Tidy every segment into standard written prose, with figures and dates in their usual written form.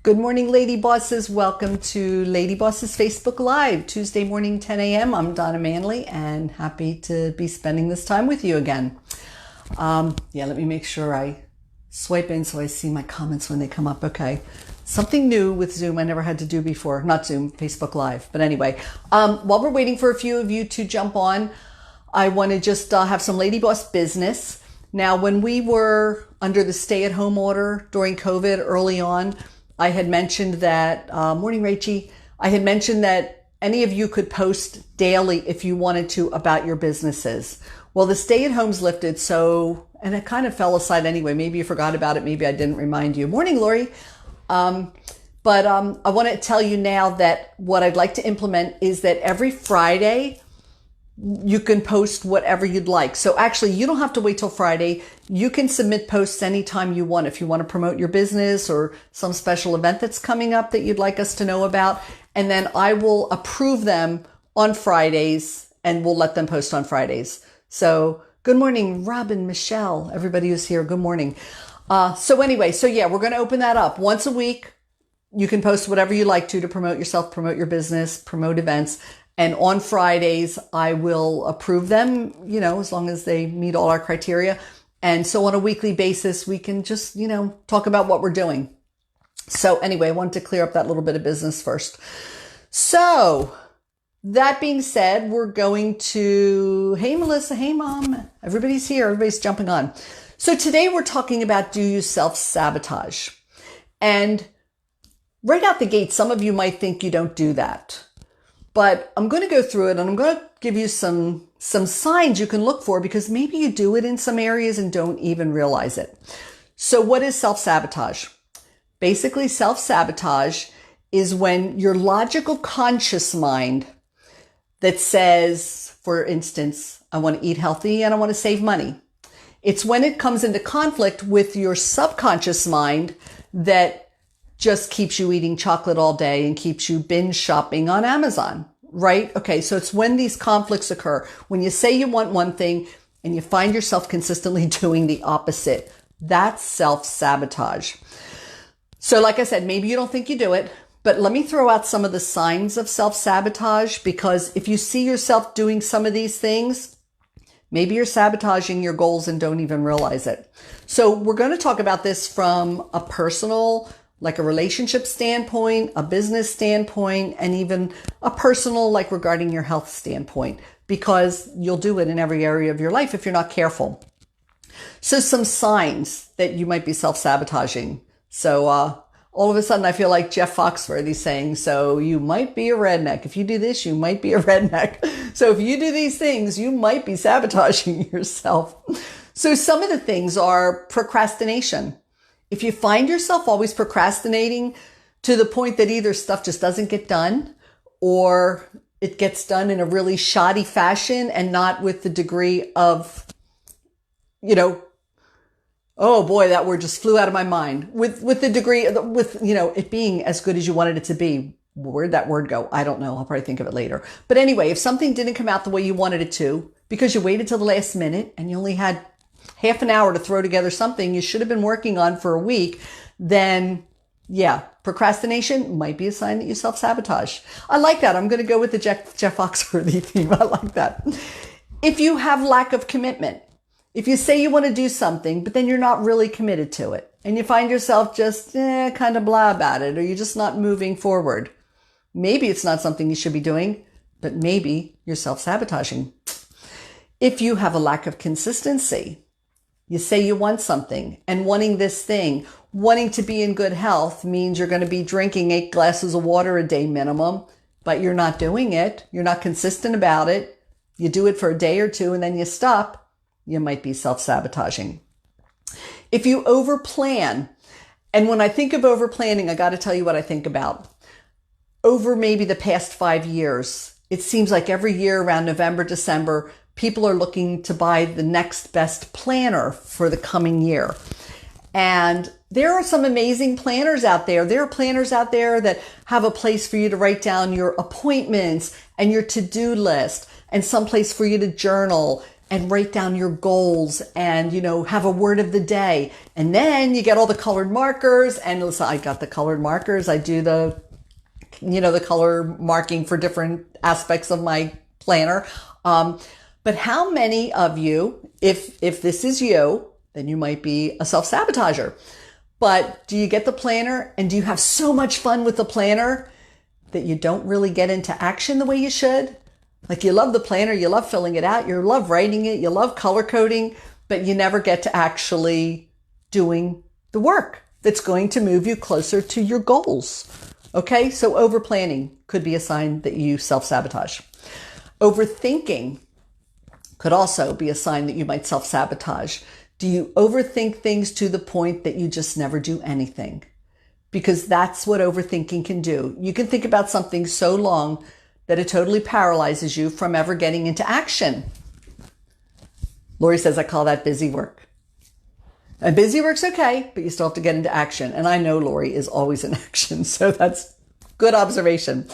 Good morning, Lady Bosses. Welcome to Lady Bosses Facebook Live, Tuesday morning, 10 a.m. I'm Donna Manley and happy to be spending this time with you again. Let me make sure I swipe in so I see my comments when they come up. Okay. Something new with Zoom I never had to do before. Not Zoom, Facebook Live. But anyway, while we're waiting for a few of you to jump on, I want to just have some Lady Boss business. Now, when we were under the stay-at-home order during COVID early on, I had mentioned that, morning Rachie, I had mentioned that any of you could post daily if you wanted to about your businesses. Well, the stay-at-home's lifted, and it kind of fell aside anyway. Maybe you forgot about it. Maybe I didn't remind you. Morning, Lori. But I want to tell you now that what I'd like to implement is that every Friday, you can post whatever you'd like. So actually, you don't have to wait till Friday. You can submit posts anytime you want. If you want to promote your business or some special event that's coming up that you'd like us to know about. And then I will approve them on Fridays and we'll let them post on Fridays. So good morning, Robin, Michelle, everybody who's here. Good morning. We're going to open that up once a week. You can post whatever you like to promote yourself, promote your business, promote events. And on Fridays, I will approve them, as long as they meet all our criteria. And so on a weekly basis, we can just, talk about what we're doing. So anyway, I wanted to clear up that little bit of business first. So that being said, we're going to, hey, Melissa, hey, Mom, everybody's here. Everybody's jumping on. So today we're talking about, do you self-sabotage? And right out the gate, some of you might think you don't do that. But I'm going to go through it and I'm going to give you some signs you can look for because maybe you do it in some areas and don't even realize it. So what is self-sabotage? Basically, self-sabotage is when your logical conscious mind that says, for instance, I want to eat healthy and I want to save money. It's when it comes into conflict with your subconscious mind that just keeps you eating chocolate all day and keeps you binge shopping on Amazon, right? Okay, so it's when these conflicts occur. When you say you want one thing and you find yourself consistently doing the opposite, that's self-sabotage. So like I said, maybe you don't think you do it, but let me throw out some of the signs of self-sabotage because if you see yourself doing some of these things, maybe you're sabotaging your goals and don't even realize it. So we're going to talk about this from a personal, like a relationship standpoint, a business standpoint, and even a personal, like regarding your health standpoint, because you'll do it in every area of your life if you're not careful. So some signs that you might be self-sabotaging. So all of a sudden I feel like Jeff Foxworthy saying, so you might be a redneck. If you do this, you might be a redneck. So if you do these things, you might be sabotaging yourself. So some of the things are procrastination. If you find yourself always procrastinating to the point that either stuff just doesn't get done or it gets done in a really shoddy fashion and not with the degree of, oh boy, that word just flew out of my mind. With the degree of, it being as good as you wanted it to be. Where'd that word go? I don't know. I'll probably think of it later. But anyway, if something didn't come out the way you wanted it to because you waited till the last minute and you only had half an hour to throw together something you should have been working on for a week, then procrastination might be a sign that you self-sabotage. I like that. I'm going to go with the Jeff Foxworthy theme. I like that. If you have lack of commitment, if you say you want to do something, but then you're not really committed to it and you find yourself just kind of blah about it, or you're just not moving forward. Maybe it's not something you should be doing, but maybe you're self-sabotaging. If you have a lack of consistency, you say you want something and wanting this thing, wanting to be in good health means you're going to be drinking 8 glasses of water a day minimum, but you're not doing it. You're not consistent about it. You do it for a day or two and then you stop. You might be self-sabotaging. If you overplan, and when I think of overplanning, I got to tell you what I think about. Over maybe the past 5 years, it seems like every year around November, December, people are looking to buy the next best planner for the coming year. And there are some amazing planners out there. There are planners out there that have a place for you to write down your appointments and your to-do list and some place for you to journal and write down your goals and, have a word of the day. And then you get all the colored markers. And listen, I got the colored markers. I do the color marking for different aspects of my planner. But how many of you, if this is you, then you might be a self-sabotager. But do you get the planner and do you have so much fun with the planner that you don't really get into action the way you should? Like, you love the planner, you love filling it out, you love writing it, you love color coding, but you never get to actually doing the work that's going to move you closer to your goals. Okay, so over planning could be a sign that you self-sabotage. Overthinking could also be a sign that you might self-sabotage. Do you overthink things to the point that you just never do anything? Because that's what overthinking can do. You can think about something so long that it totally paralyzes you from ever getting into action. Lori says, I call that busy work. And busy work's okay, but you still have to get into action. And I know Lori is always in action, so that's good observation.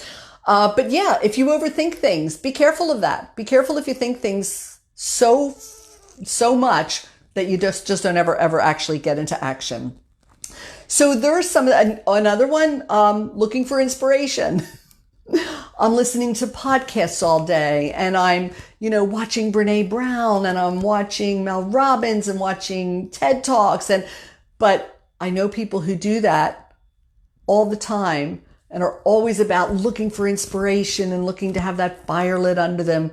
But yeah, if you overthink things, be careful of that. Be careful if you think things so much that you just don't ever actually get into action. So there's another one, looking for inspiration. I'm listening to podcasts all day and I'm, watching Brene Brown and I'm watching Mel Robbins and watching TED Talks. But I know people who do that all the time and are always about looking for inspiration and looking to have that fire lit under them,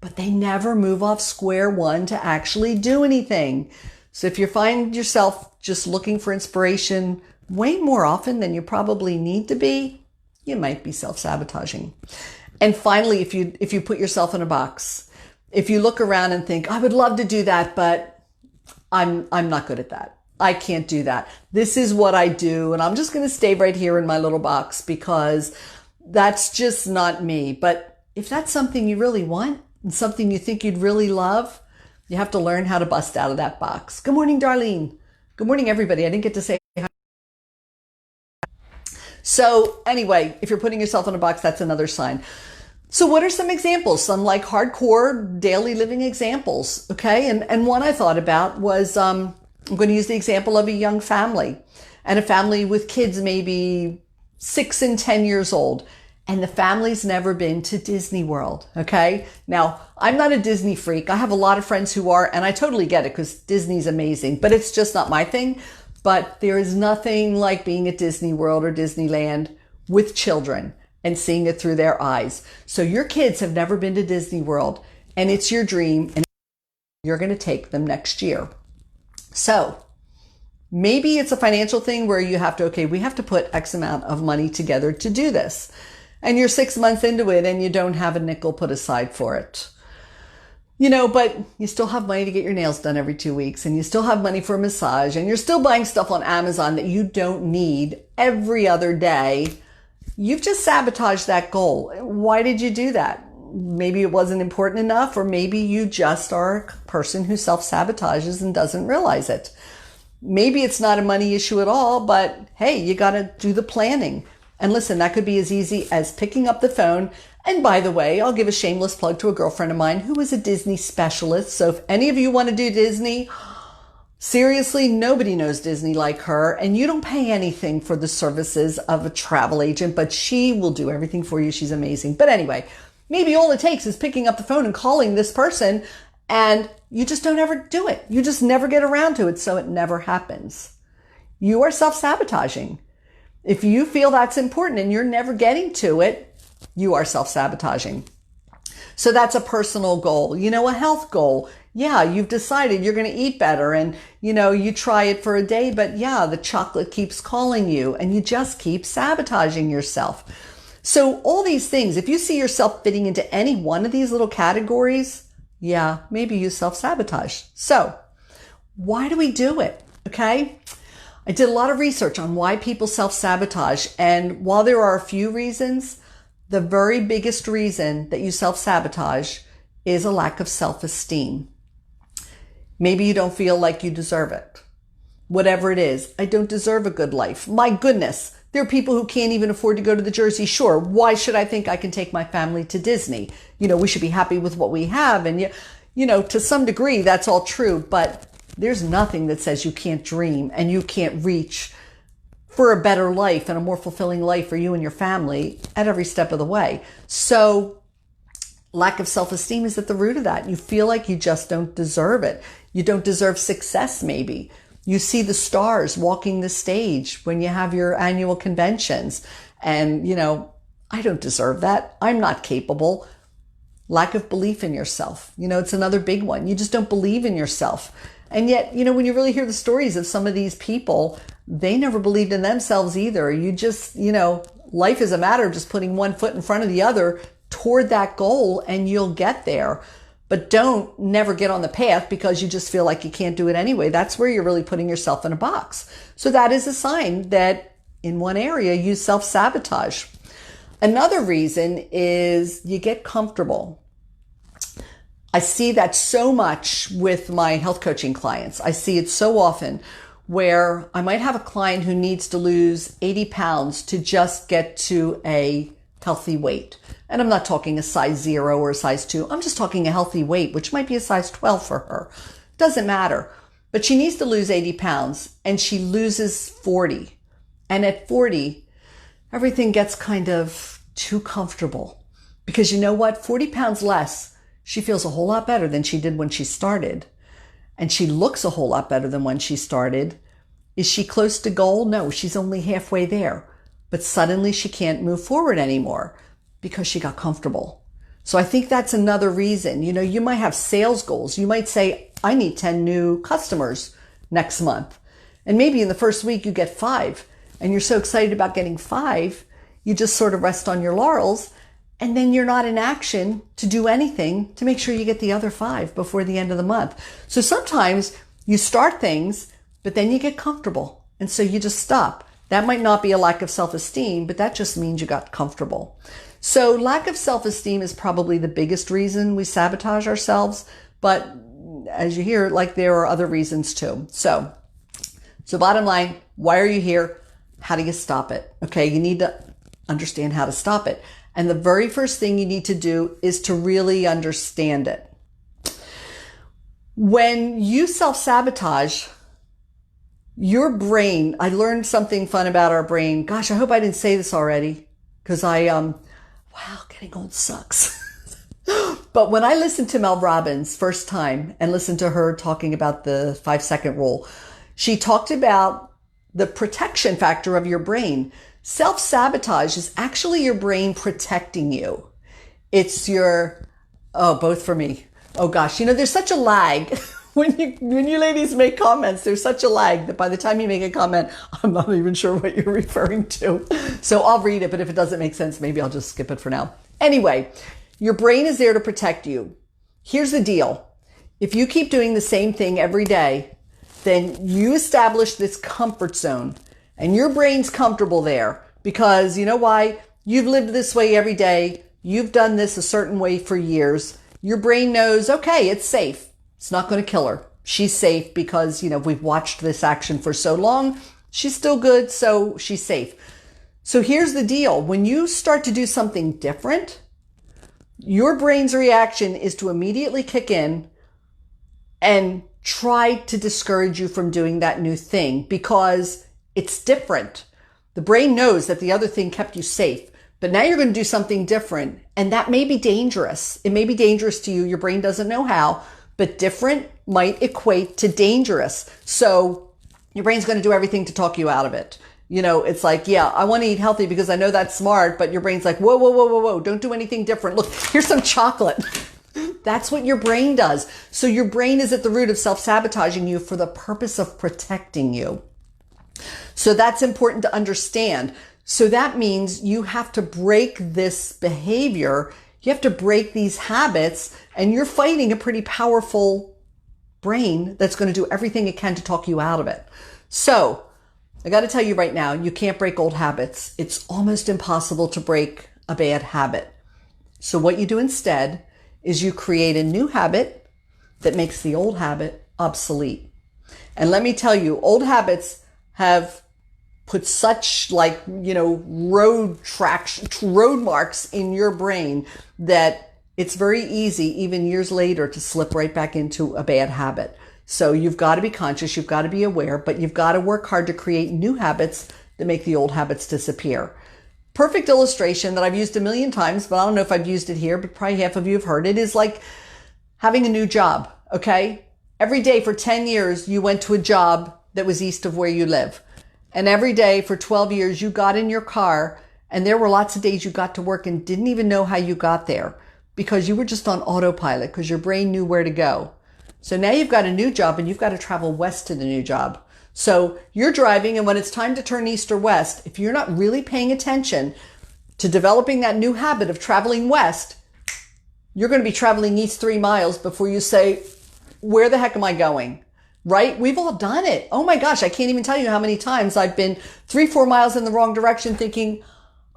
but they never move off square one to actually do anything. So if you find yourself just looking for inspiration way more often than you probably need to be, you might be self-sabotaging. And finally, if you put yourself in a box, if you look around and think, I would love to do that, but I'm not good at that. I can't do that. This is what I do, and I'm just going to stay right here in my little box because that's just not me. But if that's something you really want and something you think you'd really love, you have to learn how to bust out of that box. Good morning, Darlene. Good morning, everybody. I didn't get to say hi. So anyway, if you're putting yourself in a box, that's another sign. So what are some examples? Some like hardcore daily living examples. Okay. And one I thought about was, I'm going to use the example of a young family and a family with kids, maybe 6 and 10 years old. And the family's never been to Disney World. Okay. Now, I'm not a Disney freak. I have a lot of friends who are, and I totally get it because Disney's amazing, but it's just not my thing. But there is nothing like being at Disney World or Disneyland with children and seeing it through their eyes. So your kids have never been to Disney World and it's your dream and you're going to take them next year. So maybe it's a financial thing where you have to, we have to put X amount of money together to do this. And you're 6 months into it and you don't have a nickel put aside for it. But you still have money to get your nails done every 2 weeks and you still have money for a massage and you're still buying stuff on Amazon that you don't need every other day. You've just sabotaged that goal. Why did you do that? Maybe it wasn't important enough, or maybe you just are a person who self-sabotages and doesn't realize it. Maybe it's not a money issue at all, but hey, you got to do the planning. And listen, that could be as easy as picking up the phone. And by the way, I'll give a shameless plug to a girlfriend of mine who is a Disney specialist. So if any of you want to do Disney, seriously, nobody knows Disney like her. And you don't pay anything for the services of a travel agent, but she will do everything for you. She's amazing. But anyway, maybe all it takes is picking up the phone and calling this person and you just don't ever do it. You just never get around to it. So it never happens. You are self-sabotaging. If you feel that's important and you're never getting to it, you are self-sabotaging. So that's a personal goal. A health goal. Yeah, you've decided you're going to eat better and, you try it for a day, but yeah, the chocolate keeps calling you and you just keep sabotaging yourself. So all these things, if you see yourself fitting into any one of these little categories, yeah, maybe you self-sabotage. So why do we do it? Okay. I did a lot of research on why people self-sabotage. And while there are a few reasons, the very biggest reason that you self-sabotage is a lack of self-esteem. Maybe you don't feel like you deserve it. Whatever it is, I don't deserve a good life. My goodness, there are people who can't even afford to go to the Jersey Shore. Why should I think I can take my family to Disney? We should be happy with what we have. And to some degree, that's all true, but there's nothing that says you can't dream and you can't reach for a better life and a more fulfilling life for you and your family at every step of the way. So lack of self-esteem is at the root of that. You feel like you just don't deserve it. You don't deserve success, maybe. You see the stars walking the stage when you have your annual conventions and, I don't deserve that. I'm not capable. Lack of belief in yourself. It's another big one. You just don't believe in yourself. And yet, when you really hear the stories of some of these people, they never believed in themselves either. You just, life is a matter of just putting one foot in front of the other toward that goal and you'll get there. But don't never get on the path because you just feel like you can't do it anyway. That's where you're really putting yourself in a box. So that is a sign that in one area you self-sabotage. Another reason is you get comfortable. I see that so much with my health coaching clients. I see it so often where I might have a client who needs to lose 80 pounds to just get to a healthy weight. And I'm not talking a size 0 or a size 2. I'm just talking a healthy weight, which might be a size 12 for her. Doesn't matter. But she needs to lose 80 pounds and she loses 40. And at 40, everything gets kind of too comfortable. Because you know what? 40 pounds less, she feels a whole lot better than she did when she started. And she looks a whole lot better than when she started. Is she close to goal? No, she's only halfway there. But suddenly she can't move forward anymore because she got comfortable. So I think that's another reason. You might have sales goals. You might say, I need 10 new customers next month. And maybe in the first week you get 5. And you're so excited about getting 5, you just sort of rest on your laurels. And then you're not in action to do anything to make sure you get the other 5 before the end of the month. So sometimes you start things, but then you get comfortable. And so you just stop. That might not be a lack of self-esteem, but that just means you got comfortable. So lack of self-esteem is probably the biggest reason we sabotage ourselves. But as you hear, there are other reasons too. So bottom line, why are you here? How do you stop it? Okay, you need to understand how to stop it. And the very first thing you need to do is to really understand it. When you self-sabotage, your brain, I learned something fun about our brain. Gosh, I hope I didn't say this already because wow, getting old sucks. But when I listened to Mel Robbins first time and listened to her talking about the 5-second rule, she talked about the protection factor of your brain. Self-sabotage is actually your brain protecting you. It's both for me. Oh gosh, there's such a lag. When you ladies make comments, there's such a lag that by the time you make a comment, I'm not even sure what you're referring to. So I'll read it, but if it doesn't make sense, maybe I'll just skip it for now. Anyway, your brain is there to protect you. Here's the deal. If you keep doing the same thing every day, then you establish this comfort zone and your brain's comfortable there because you know why? You've lived this way every day. You've done this a certain way for years. Your brain knows, okay, it's safe. It's not going to kill her. She's safe because, we've watched this action for so long. She's still good, so she's safe. So here's the deal. When you start to do something different, your brain's reaction is to immediately kick in and try to discourage you from doing that new thing because it's different. The brain knows that the other thing kept you safe, but now you're going to do something different, and that may be dangerous. It may be dangerous to you. Your brain doesn't know how. But different might equate to dangerous. So your brain's going to do everything to talk you out of it. It's like, yeah, I want to eat healthy because I know that's smart. But your brain's like, whoa, whoa, whoa, whoa, whoa. Don't do anything different. Look, here's some chocolate. That's what your brain does. So your brain is at the root of self-sabotaging you for the purpose of protecting you. So that's important to understand. So that means you have to break this behavior. You have to break these habits, and you're fighting a pretty powerful brain that's going to do everything it can to talk you out of it. So I got to tell you right now, you can't break old habits. It's almost impossible to break a bad habit. So what you do instead is you create a new habit that makes the old habit obsolete. And let me tell you, old habits have put such road marks in your brain that it's very easy, even years later, to slip right back into a bad habit. So you've got to be conscious, you've got to be aware, but you've got to work hard to create new habits that make the old habits disappear. Perfect illustration that I've used a million times, but I don't know if I've used it here, but probably half of you have heard it, is like having a new job, okay? Every day for 10 years, you went to a job that was east of where you live. And every day for 12 years, you got in your car, and there were lots of days you got to work and didn't even know how you got there because you were just on autopilot because your brain knew where to go. So now you've got a new job and you've got to travel west to the new job. So you're driving, and when it's time to turn east or west, if you're not really paying attention to developing that new habit of traveling west, you're going to be traveling east 3 miles before you say, where the heck am I going? Right? We've all done it. Oh my gosh, I can't even tell you how many times I've been 3-4 miles in the wrong direction thinking,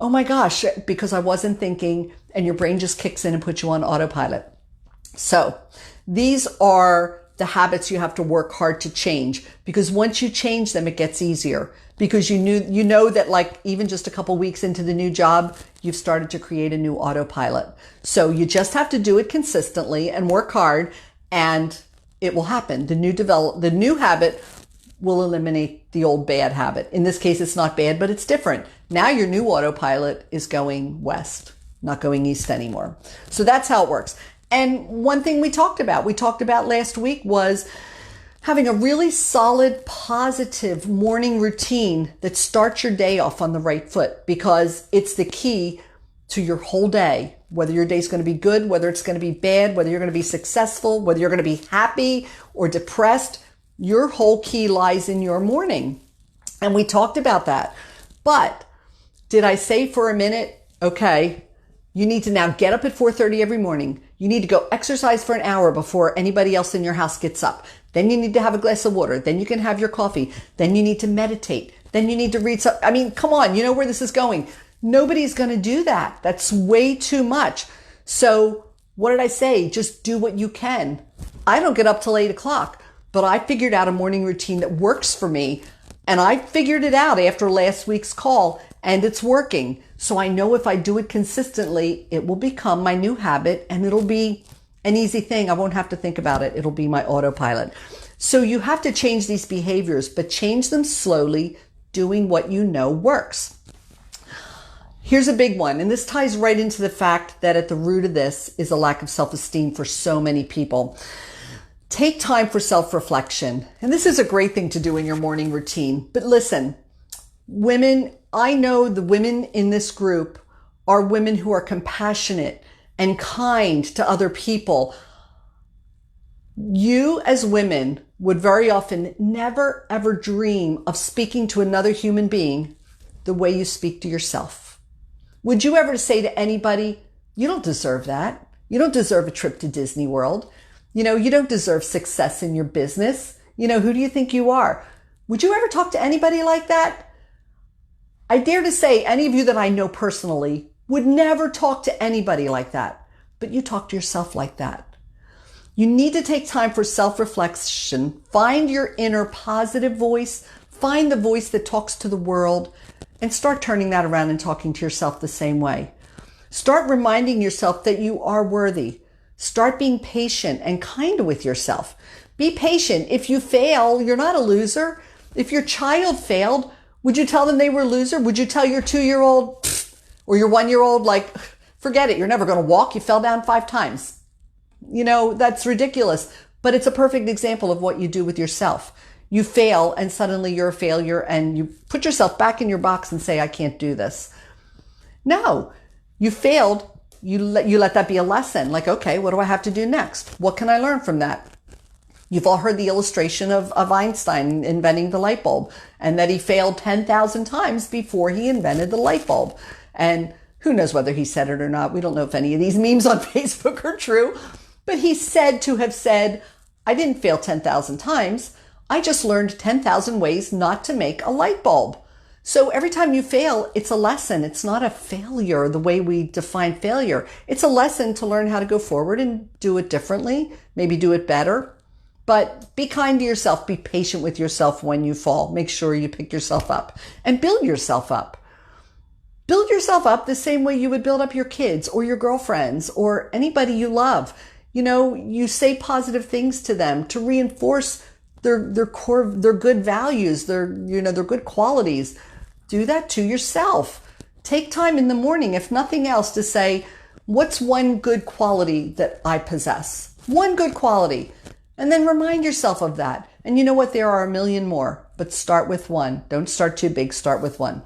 oh my gosh, because I wasn't thinking, and your brain just kicks in and puts you on autopilot. So these are the habits you have to work hard to change, because once you change them, it gets easier, because you know that, like, even just a couple weeks into the new job, you've started to create a new autopilot. So you just have to do it consistently and work hard, and it will happen. The new habit will eliminate the old bad habit. In this case, it's not bad, but it's different. Now your new autopilot is going west, not going east anymore. So that's how it works. And one thing we talked about last week was having a really solid, positive morning routine that starts your day off on the right foot, because it's the key to your whole day, whether your day's going to be good, whether it's going to be bad, whether you're going to be successful, whether you're going to be happy or depressed. Your whole key lies in your morning. And we talked about that. But did I say for a minute, okay, you need to now get up at 4:30 every morning. You need to go exercise for an hour before anybody else in your house gets up. Then you need to have a glass of water. Then you can have your coffee. Then you need to meditate. Then you need to read some. I mean, come on, you know where this is going. Nobody's going to do that. That's way too much. So what did I say? Just do what you can. I don't get up till 8 o'clock, but I figured out a morning routine that works for me. And I figured it out after last week's call, and it's working. So I know if I do it consistently, it will become my new habit, and it'll be an easy thing. I won't have to think about it. It'll be my autopilot. So you have to change these behaviors, but change them slowly, doing what you know works. Here's a big one, and this ties right into the fact that at the root of this is a lack of self-esteem for so many people. Take time for self-reflection. And this is a great thing to do in your morning routine. But listen, women, I know the women in this group are women who are compassionate and kind to other people. You as women would very often never ever dream of speaking to another human being the way you speak to yourself. Would you ever say to anybody, you don't deserve that. You don't deserve a trip to Disney World. You know, you don't deserve success in your business. You know, who do you think you are? Would you ever talk to anybody like that? I dare to say any of you that I know personally would never talk to anybody like that, but you talk to yourself like that. You need to take time for self-reflection. Find your inner positive voice. Find the voice that talks to the world, and start turning that around and talking to yourself the same way. Start reminding yourself that you are worthy. Start being patient and kind with yourself. Be patient. If you fail, you're not a loser. If your child failed, would you tell them they were a loser? Would you tell your 2-year-old or your 1-year-old, like, forget it, you're never going to walk, you fell down 5 times? You know, that's ridiculous. But it's a perfect example of what you do with yourself. You fail and suddenly you're a failure, and you put yourself back in your box and say, I can't do this. No, you failed. You let that be a lesson. Like, okay, what do I have to do next? What can I learn from that? You've all heard the illustration of Einstein inventing the light bulb, and that he failed 10,000 times before he invented the light bulb. And who knows whether he said it or not. We don't know if any of these memes on Facebook are true, but he's said to have said, I didn't fail 10,000 times. I just learned 10,000 ways not to make a light bulb. So every time you fail, it's a lesson. It's not a failure the way we define failure. It's a lesson to learn how to go forward and do it differently, maybe do it better. But be kind to yourself. Be patient with yourself when you fall. Make sure you pick yourself up and build yourself up. Build yourself up the same way you would build up your kids or your girlfriends or anybody you love. You say positive things to them to reinforce their core, their good values, their good qualities. Do that to yourself. Take time in the morning, if nothing else, to say, what's one good quality that I possess? One good quality. And then remind yourself of that. And you know what? There are a million more, but start with one. Don't start too big. Start with one.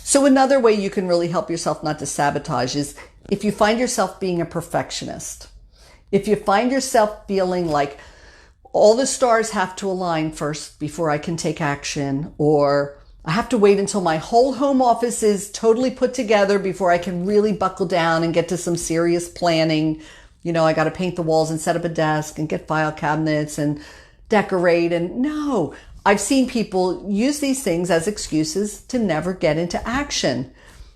So another way you can really help yourself not to sabotage is if you find yourself being a perfectionist. If you find yourself feeling like all the stars have to align first before I can take action, or I have to wait until my whole home office is totally put together before I can really buckle down and get to some serious planning. I got to paint the walls and set up a desk and get file cabinets and decorate. And no, I've seen people use these things as excuses to never get into action.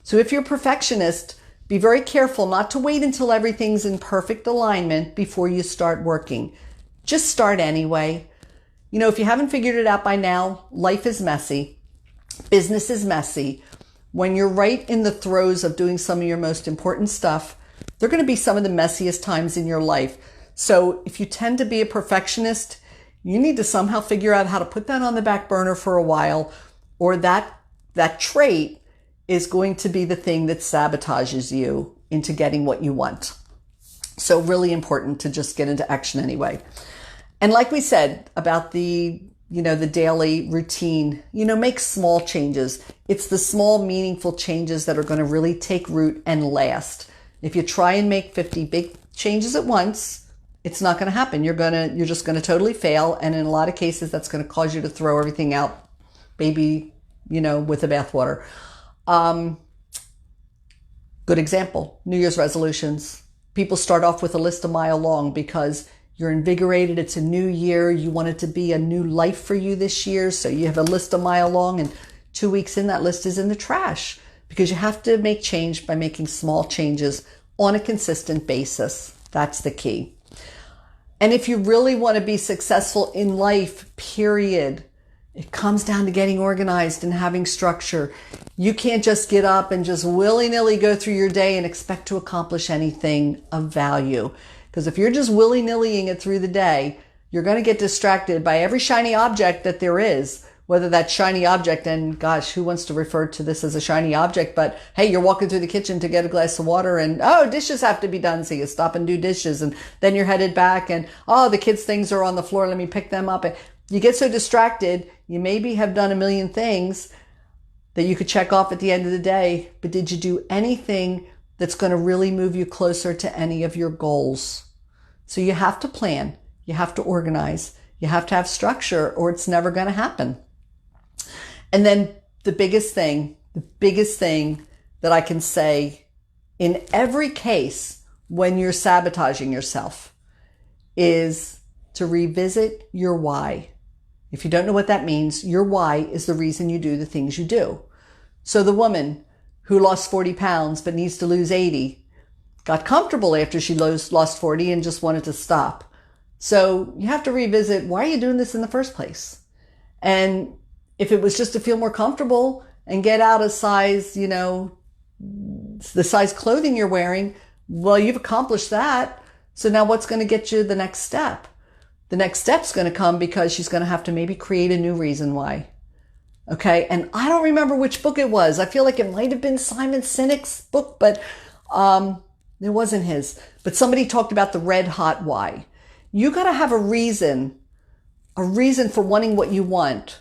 So if you're a perfectionist, be very careful not to wait until everything's in perfect alignment before you start working. Just start anyway. If you haven't figured it out by now, life is messy. Business is messy. When you're right in the throes of doing some of your most important stuff, they're going to be some of the messiest times in your life. So if you tend to be a perfectionist, you need to somehow figure out how to put that on the back burner for a while, or that trait is going to be the thing that sabotages you into getting what you want. So really important to just get into action anyway. And like we said about the daily routine, make small changes. It's the small, meaningful changes that are going to really take root and last. If you try and make 50 big changes at once, it's not going to happen. You're just going to totally fail. And in a lot of cases, that's going to cause you to throw everything out, baby, with the bathwater. Good example, New Year's resolutions. People start off with a list a mile long because you're invigorated. It's a new year. You want it to be a new life for you this year. So you have a list a mile long, and 2 weeks in, that list is in the trash because you have to make change by making small changes on a consistent basis. That's the key. And if you really want to be successful in life, period, it comes down to getting organized and having structure. You can't just get up and just willy-nilly go through your day and expect to accomplish anything of value. Because if you're just willy-nillying it through the day, you're going to get distracted by every shiny object that there is, whether that shiny object, and gosh, who wants to refer to this as a shiny object? But hey, you're walking through the kitchen to get a glass of water and, oh, dishes have to be done. So you stop and do dishes, and then you're headed back and, oh, the kids' things are on the floor. Let me pick them up. And you get so distracted. You maybe have done a million things that you could check off at the end of the day, but did you do anything that's going to really move you closer to any of your goals? So you have to plan, you have to organize, you have to have structure, or it's never going to happen. And then the biggest thing that I can say in every case when you're sabotaging yourself is to revisit your why. If you don't know what that means, your why is the reason you do the things you do. So the woman who lost 40 pounds but needs to lose 80 got comfortable after she lost 40 and just wanted to stop. So you have to revisit, why are you doing this in the first place? And if it was just to feel more comfortable and get out a size, the size clothing you're wearing, well, you've accomplished that. So now what's going to get you the next step? The next step's going to come because she's going to have to maybe create a new reason why. Okay. And I don't remember which book it was. I feel like it might have been Simon Sinek's book, but it wasn't his. But somebody talked about the red hot why. You got to have a reason for wanting what you want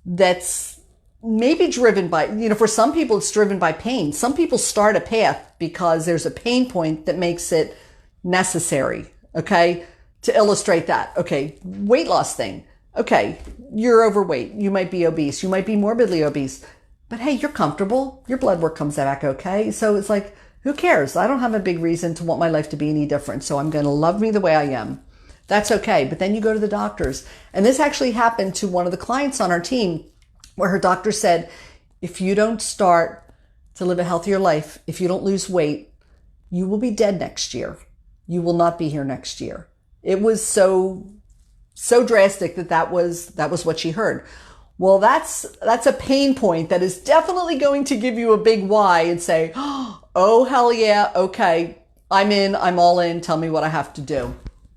that's maybe driven by, for some people it's driven by pain. Some people start a path because there's a pain point that makes it necessary. Okay. To illustrate that. Okay. Weight loss thing. Okay. You're overweight. You might be obese. You might be morbidly obese, but hey, you're comfortable. Your blood work comes back. Okay. So it's like, who cares? I don't have a big reason to want my life to be any different. So I'm going to love me the way I am. That's okay. But then you go to the doctors. And this actually happened to one of the clients on our team where her doctor said, if you don't start to live a healthier life, if you don't lose weight, you will be dead next year. You will not be here next year. It was so drastic that was what she heard. Well, that's a pain point that is definitely going to give you a big why and say, oh, hell yeah. Okay. I'm in. I'm all in. Tell me what I have to do.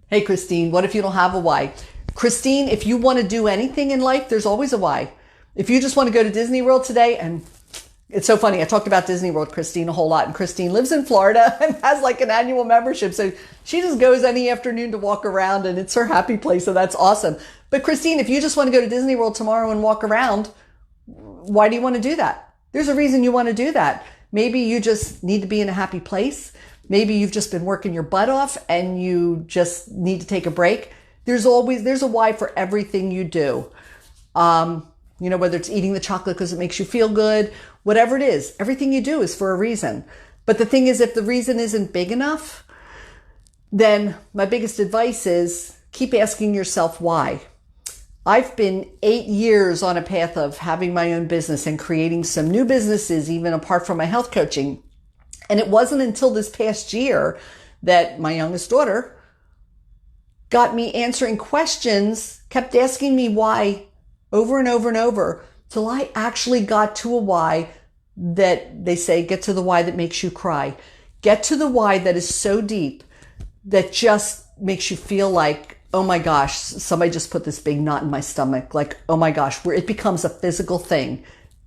Hey, Christine, what if you don't have a why? Christine, if you want to do anything in life, there's always a why. If you just want to go to Disney World today, and it's so funny, I talked about Disney World, Christine, a whole lot, and Christine lives in Florida and has like an annual membership. So she just goes any afternoon to walk around, and it's her happy place. So that's awesome. But Christine, if you just want to go to Disney World tomorrow and walk around, why do you want to do that? There's a reason you want to do that. Maybe you just need to be in a happy place. Maybe you've just been working your butt off and you just need to take a break. There's a why for everything you do. Whether it's eating the chocolate because it makes you feel good, whatever it is, everything you do is for a reason. But the thing is, if the reason isn't big enough, then my biggest advice is keep asking yourself why. I've been 8 years on a path of having my own business and creating some new businesses, even apart from my health coaching. And it wasn't until this past year that my youngest daughter got me answering questions, kept asking me why over and over and over, till I actually got to a why that they say, get to the why that makes you cry. Get to the why that is so deep that just makes you feel like, oh my gosh, somebody just put this big knot in my stomach. Like, oh my gosh, where it becomes a physical thing.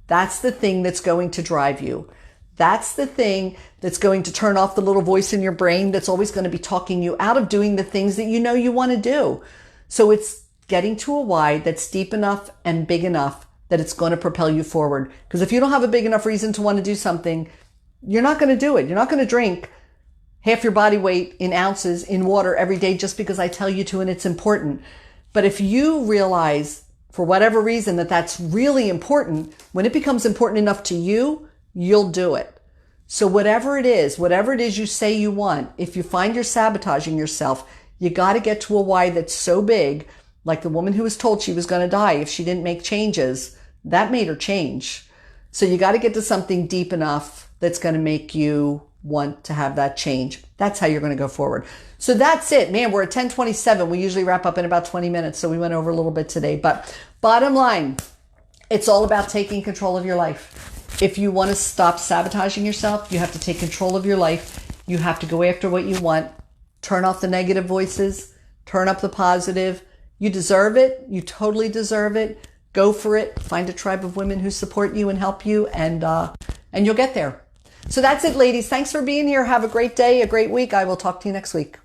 That's the thing that's going to drive you. That's the thing that's going to turn off the little voice in your brain that's always going to be talking you out of doing the things that you know you want to do. So it's getting to a why that's deep enough and big enough that it's going to propel you forward. Because if you don't have a big enough reason to want to do something, you're not going to do it. You're not going to drink half your body weight in ounces in water every day just because I tell you to and it's important. But if you realize for whatever reason that that's really important, when it becomes important enough to you, you'll do it. So whatever it is you say you want, if you find you're sabotaging yourself, you got to get to a why that's so big, like the woman who was told she was going to die if she didn't make changes. That made her change. So you got to get to something deep enough that's going to make you want to have that change. That's how you're going to go forward. So that's it, man. We're at 10:27. We usually wrap up in about 20 minutes. So we went over a little bit today, but bottom line, it's all about taking control of your life. If you want to stop sabotaging yourself, you have to take control of your life. You have to go after what you want. Turn off the negative voices. Turn up the positive. You deserve it. You totally deserve it. Go for it. Find a tribe of women who support you and help you, and you'll get there. So that's it, ladies. Thanks for being here. Have a great day, a great week. I will talk to you next week.